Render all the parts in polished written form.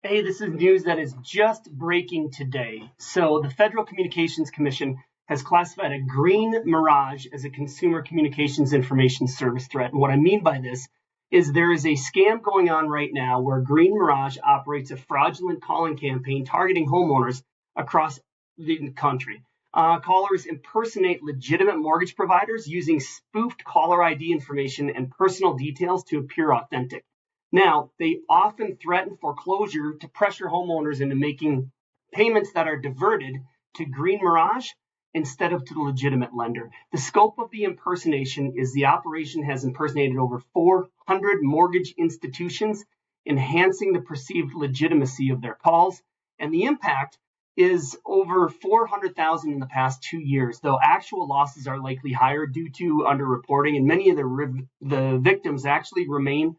Hey, this is news that is just breaking today. So the Federal Communications Commission has classified a Green Mirage as a consumer communications information service threat. And what I mean by this is there is a scam going on right now where Green Mirage operates a fraudulent calling campaign targeting homeowners across the country. Callers impersonate legitimate mortgage providers using spoofed caller ID information and personal details to appear authentic. Now, they often threaten foreclosure to pressure homeowners into making payments that are diverted to Green Mirage instead of to the legitimate lender. The scope of the impersonation is the operation has impersonated over 400 mortgage institutions, enhancing the perceived legitimacy of their calls, and the impact is over 400,000 in the past 2 years, though actual losses are likely higher due to underreporting, and many of the victims actually remain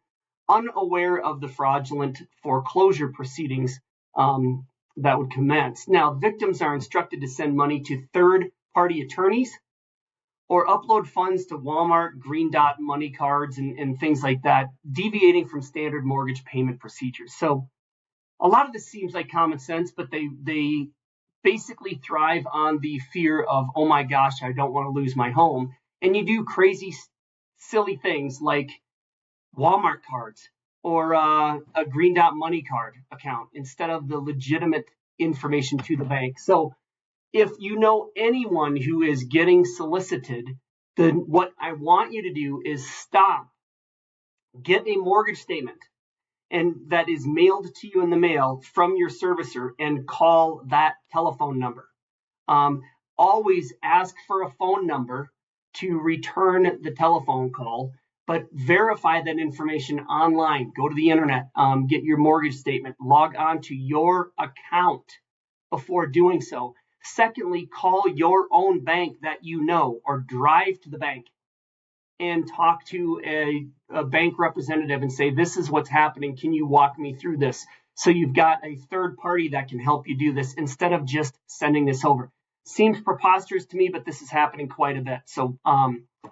unaware of the fraudulent foreclosure proceedings that would commence. Now, victims are instructed to send money to third-party attorneys or upload funds to Walmart, Green Dot money cards, and things like that, deviating from standard mortgage payment procedures. So a lot of this seems like common sense, but they basically thrive on the fear of, oh my gosh, I don't want to lose my home. And you do crazy, silly things like Walmart cards or a Green Dot money card account instead of the legitimate information to the bank. So if you know anyone who is getting solicited, then what I want you to do is stop, get a mortgage statement and that is mailed to you in the mail from your servicer and call that telephone number. Always ask for a phone number to return the telephone call, but verify that information online. Go to the internet, get your mortgage statement, log on to your account before doing so. Secondly, call your own bank that you know or drive to the bank and talk to a bank representative and say, this is what's happening. Can you walk me through this? So you've got a third party that can help you do this instead of just sending this over. Seems preposterous to me, but this is happening quite a bit. So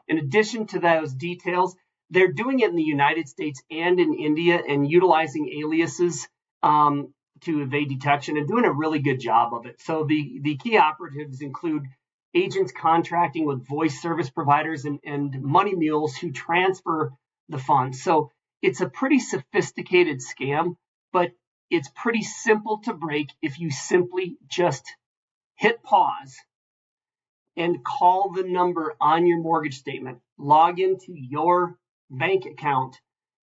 in addition to those details, they're doing it in the United States and in India and utilizing aliases to evade detection and doing a really good job of it. So the key operatives include agents contracting with voice service providers and money mules who transfer the funds. So it's a pretty sophisticated scam, but it's pretty simple to break if you simply just hit pause and call the number on your mortgage statement, log into your bank account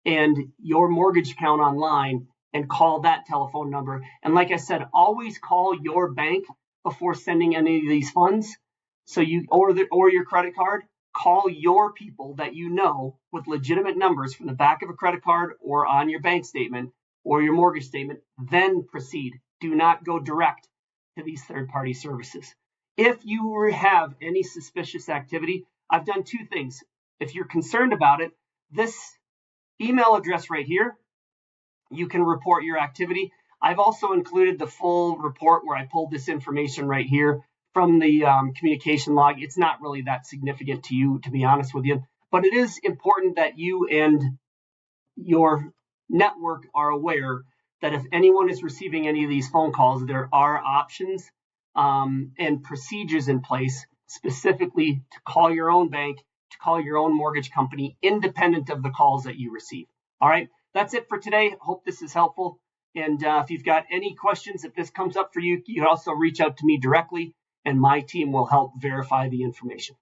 and your mortgage account online and call that telephone number. And like I said, always call your bank before sending any of these funds. So you or your credit card, call your people that you know with legitimate numbers from the back of a credit card or on your bank statement or your mortgage statement, then proceed. Do not go direct to these third-party services. If you have any suspicious activity, I've done two things. If you're concerned about it, this email address right here, you can report your activity. I've also included the full report where I pulled this information right here from the communication log. It's not really that significant to you, to be honest with you, but it is important that you and your network are aware that if anyone is receiving any of these phone calls, there are options and procedures in place specifically to call your own bank, to call your own mortgage company, independent of the calls that you receive. All right, that's it for today. Hope this is helpful. And if you've got any questions, if this comes up for you, you can also reach out to me directly, and my team will help verify the information.